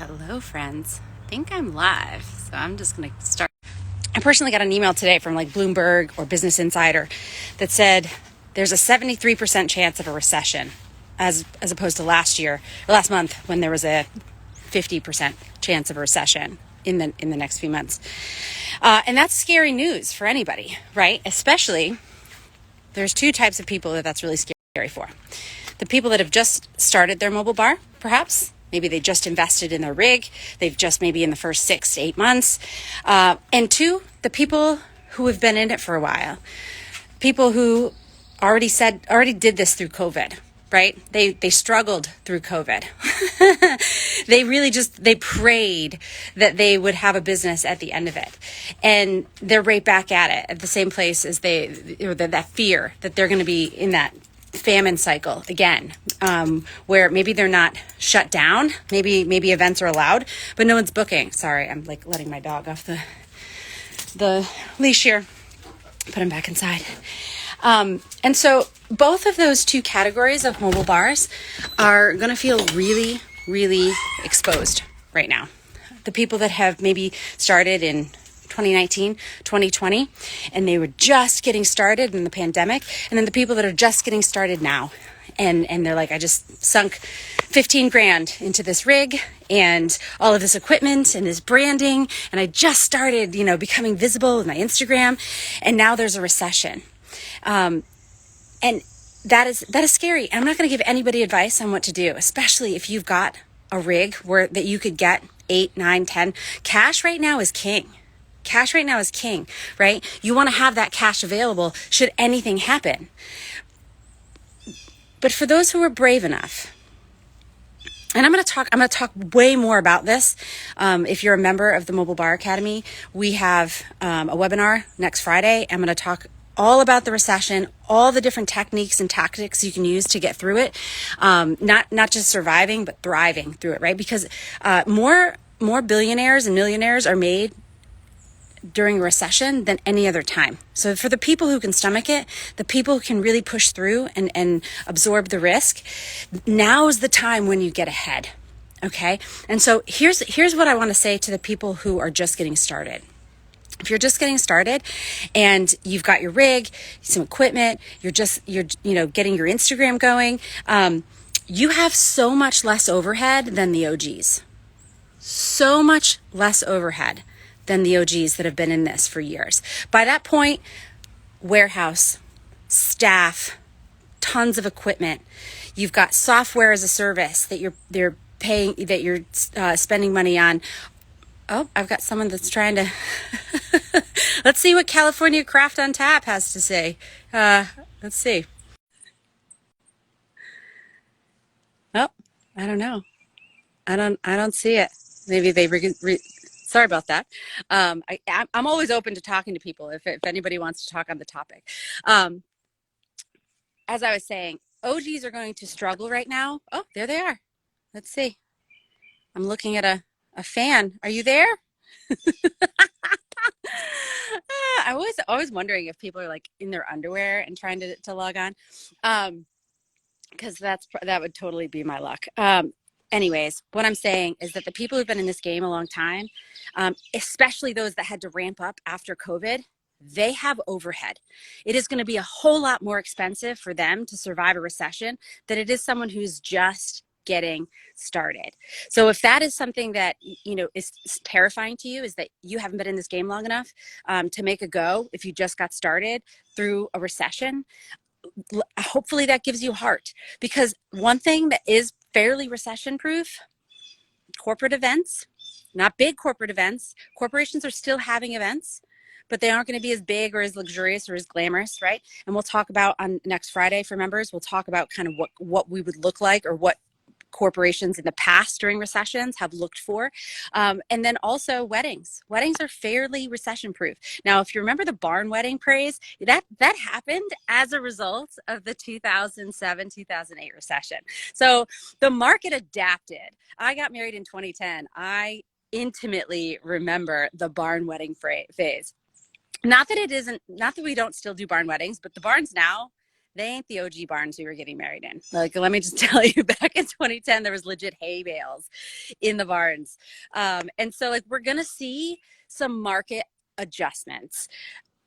Hello, friends. I think I'm live, so I'm just going to start. I personally got an email today from like Bloomberg or Business Insider that said there's a 73% chance of a recession as opposed to last month when there was a 50% chance of a recession in the next few months. And that's scary news for anybody, right? Especially there's two types of people that's really scary for. The people that have just started their mobile bar, perhaps. Maybe they just invested in their rig. They've just maybe in the first 6 to 8 months. And two, the people who have been in it for a while. People who already did this through COVID, right? They struggled through COVID. They prayed that they would have a business at the end of it. And they're right back at it at the same place as that fear that they're going to be in that famine cycle again, where maybe they're not shut down. Maybe events are allowed, but no one's booking. Sorry, I'm like letting my dog off the leash here. Put him back inside. And so both of those two categories of mobile bars are going to feel really, really exposed right now. The people that have maybe started in 2019, 2020, and they were just getting started in the pandemic. And then the people that are just getting started now. And they're like, I just sunk 15 grand into this rig and all of this equipment and this branding. And I just started, becoming visible with my Instagram. And now there's a recession. And that is scary. I'm not going to give anybody advice on what to do, especially if you've got a rig that you could get 8, 9, 10. Cash right now is king. Cash right now is king, right? You want to have that cash available should anything happen. But for those who are brave enough, and I'm going to talk way more about this. If you're a member of the Mobile Bar Academy, we have a webinar next Friday. I'm going to talk all about the recession, all the different techniques and tactics you can use to get through it. Not just surviving, but thriving through it, right? Because more billionaires and millionaires are made during a recession than any other time. So for the people who can stomach it, the people who can really push through and absorb the risk, now is the time when you get ahead. Okay. And so here's what I want to say to the people who are just getting started. If you're just getting started and you've got your rig, some equipment, you're getting your Instagram going, you have so much less overhead than the OGs. So much less overhead than the OGs that have been in this for years. By that point, warehouse, staff, tons of equipment. You've got software as a service that you're paying, that you're spending money on. Oh, I've got someone that's trying to. Let's see what California Craft on Tap has to say. Let's see. Oh, I don't know. I don't see it. Maybe they sorry about that. I'm always open to talking to people if anybody wants to talk on the topic. As I was saying, OGs are going to struggle right now. Oh, there they are. Let's see. I'm looking at a fan. Are you there? I was always wondering if people are like in their underwear and trying to log on. Because that would totally be my luck. Anyways, what I'm saying is that the people who've been in this game a long time, especially those that had to ramp up after COVID, they have overhead. It is going to be a whole lot more expensive for them to survive a recession than it is someone who's just getting started. So if that is something that is terrifying to you, is that you haven't been in this game long enough to make a go if you just got started through a recession, hopefully that gives you heart. Because one thing that is fairly recession proof, corporate events, not big corporate events. Corporations are still having events, but they aren't going to be as big or as luxurious or as glamorous, right? And we'll talk about on next Friday for members, we'll talk about kind of what we would look like, or what corporations in the past during recessions have looked for. And then also weddings. Weddings are fairly recession proof. Now, if you remember the barn wedding craze, that happened as a result of the 2007, 2008 recession. So the market adapted. I got married in 2010. I intimately remember the barn wedding phase. Not that we don't still do barn weddings, but the barns now, they ain't the OG barns we were getting married in. Like, let me just tell you, back in 2010, there was legit hay bales in the barns. And so like, we're going to see some market adjustments,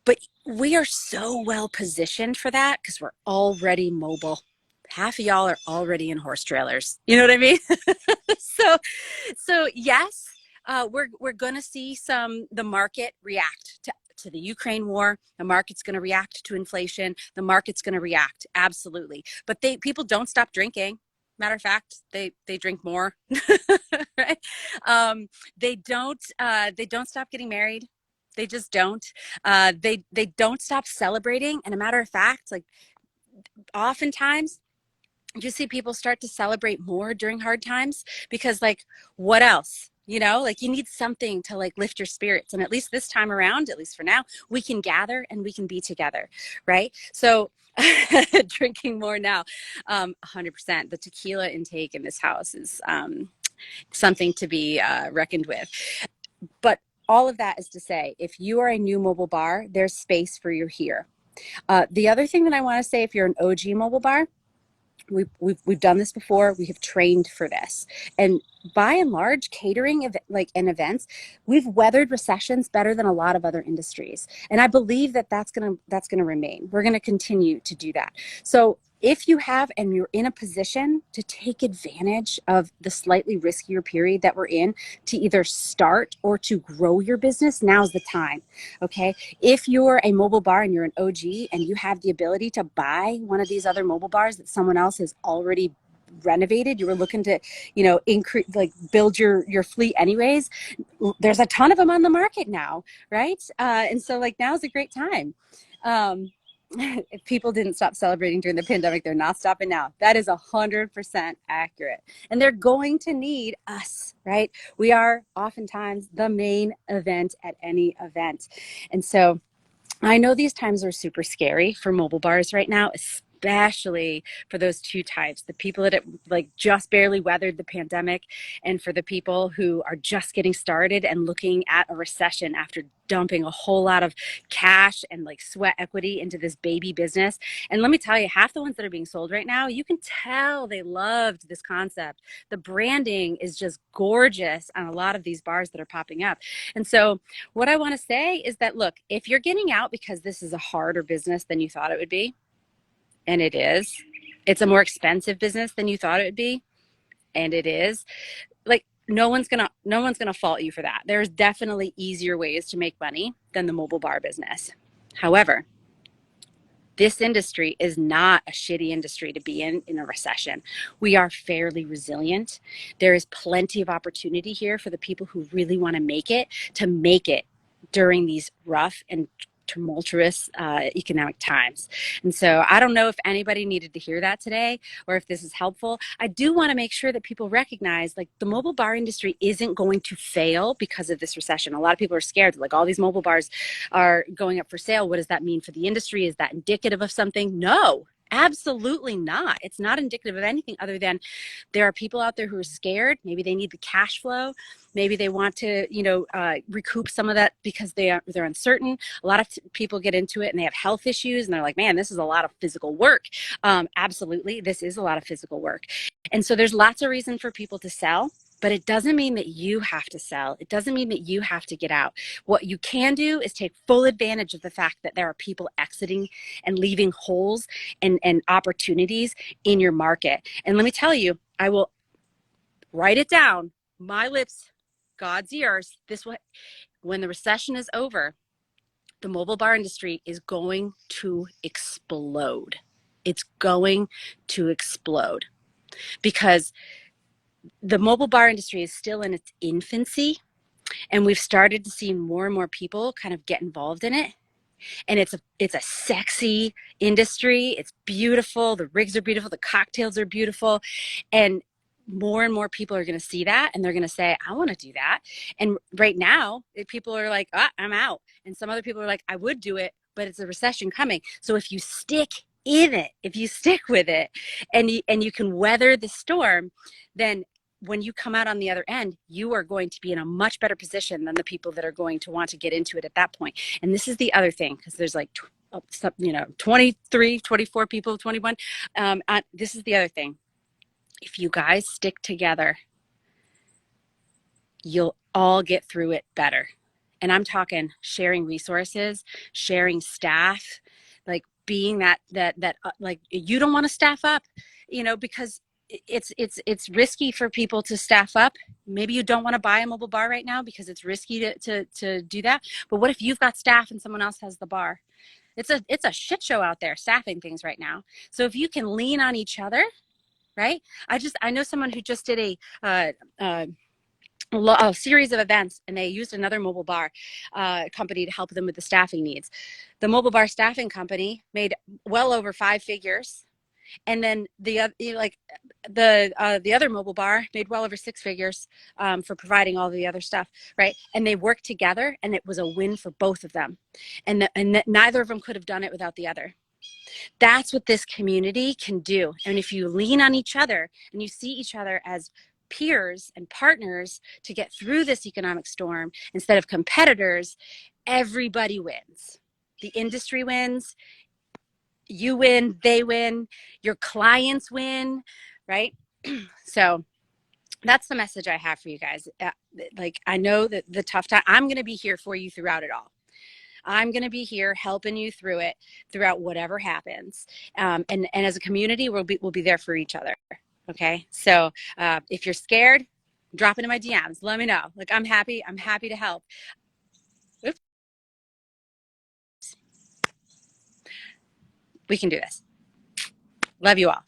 but we are so well positioned for that because we're already mobile. Half of y'all are already in horse trailers. You know what I mean? so, so yes, we're going to see the market react to the Ukraine war. The market's going to react to inflation. The market's going to react. Absolutely. But people don't stop drinking. Matter of fact, they drink more, right? They don't stop getting married. They just don't. They don't stop celebrating. And a matter of fact, like, oftentimes you see people start to celebrate more during hard times because, like, what else? You know, like, you need something to like lift your spirits. And at least this time around, at least for now, we can gather and we can be together, right? So drinking more now, 100%. The tequila intake in this house is something to be reckoned with. But all of that is to say, if you are a new mobile bar, there's space for you here. The other thing that I want to say, if you're an OG mobile bar, we've done this before. We have trained for this, and by and large, catering and events, we've weathered recessions better than a lot of other industries, and I believe that that's gonna remain. We're gonna continue to do that. So if you have and you're in a position to take advantage of the slightly riskier period that we're in to either start or to grow your business, now's the time. Okay. If you're a mobile bar and you're an OG and you have the ability to buy one of these other mobile bars that someone else has already renovated, you were looking to, increase, like, build your fleet anyways, there's a ton of them on the market now, right? And so like, now's a great time. If people didn't stop celebrating during the pandemic, they're not stopping now. That is 100% accurate. And they're going to need us, right? We are oftentimes the main event at any event. And so I know these times are super scary for mobile bars right now, especially for those two types, the people that like just barely weathered the pandemic, and for the people who are just getting started and looking at a recession after dumping a whole lot of cash and like sweat equity into this baby business. And let me tell you, half the ones that are being sold right now, you can tell they loved this concept. The branding is just gorgeous on a lot of these bars that are popping up. And so what I want to say is that, look, if you're getting out because this is a harder business than you thought it would be, and it is, it's a more expensive business than you thought it would be, and it is, like, no one's gonna fault you for that. There's definitely easier ways to make money than the mobile bar business. However, this industry is not a shitty industry to be in a recession. We are fairly resilient. There is plenty of opportunity here for the people who really want to make it during these rough and tumultuous economic times. And so I don't know if anybody needed to hear that today or if this is helpful. I do want to make sure that people recognize, like, the mobile bar industry isn't going to fail because of this recession. A lot of people are scared, like, all these mobile bars are going up for sale. What does that mean for the industry? Is that indicative of something? No. Absolutely not. It's not indicative of anything other than there are people out there who are scared. Maybe they need the cash flow. Maybe they want to, recoup some of that because they're uncertain. A lot of people get into it and they have health issues and they're like, man, this is a lot of physical work. Absolutely, this is a lot of physical work. And so there's lots of reason for people to sell. But it doesn't mean that you have to sell. It doesn't mean that you have to get out. What you can do is take full advantage of the fact that there are people exiting and leaving holes and opportunities in your market. And let me tell you, I will write it down, my lips, God's ears. When the recession is over, the mobile bar industry is going to explode. It's going to explode because the mobile bar industry is still in its infancy, and we've started to see more and more people kind of get involved in it. And it's a sexy industry. It's beautiful. The rigs are beautiful. The cocktails are beautiful. And more people are going to see that and they're going to say, I want to do that. And right now, people are like, I'm out. And some other people are like, I would do it, but it's a recession coming. So if you stick in it, if you stick with it and you can weather the storm, then when you come out on the other end, you are going to be in a much better position than the people that are going to want to get into it at that point. And this is the other thing, because there's like 23, 24 people, 21. This is the other thing. If you guys stick together, you'll all get through it better. And I'm talking sharing resources, sharing staff, like being like you don't want to staff up, because it's risky for people to staff up. Maybe you don't want to buy a mobile bar right now because it's risky to do that. But what if you've got staff and someone else has the bar? It's a shit show out there staffing things right now. So if you can lean on each other, right? I know someone who just did a series of events, and they used another mobile bar company to help them with the staffing needs. The mobile bar staffing company made well over 5 figures, and then the other mobile bar made well over 6 figures for providing all the other stuff, right? And they worked together, and it was a win for both of them, and neither of them could have done it without the other. That's what this community can do. And if you lean on each other and you see each other as peers and partners to get through this economic storm instead of competitors, everybody wins. The industry wins, you win, they win, your clients win, right? So that's the message I have for you guys. Like, I know that the tough time, I'm going to be here for you throughout it all. I'm going to be here helping you through it, throughout whatever happens. And as a community, we'll be there for each other. Okay. So if you're scared, drop into my DMs. Let me know. Like, I'm happy to help. Oops. We can do this. Love you all.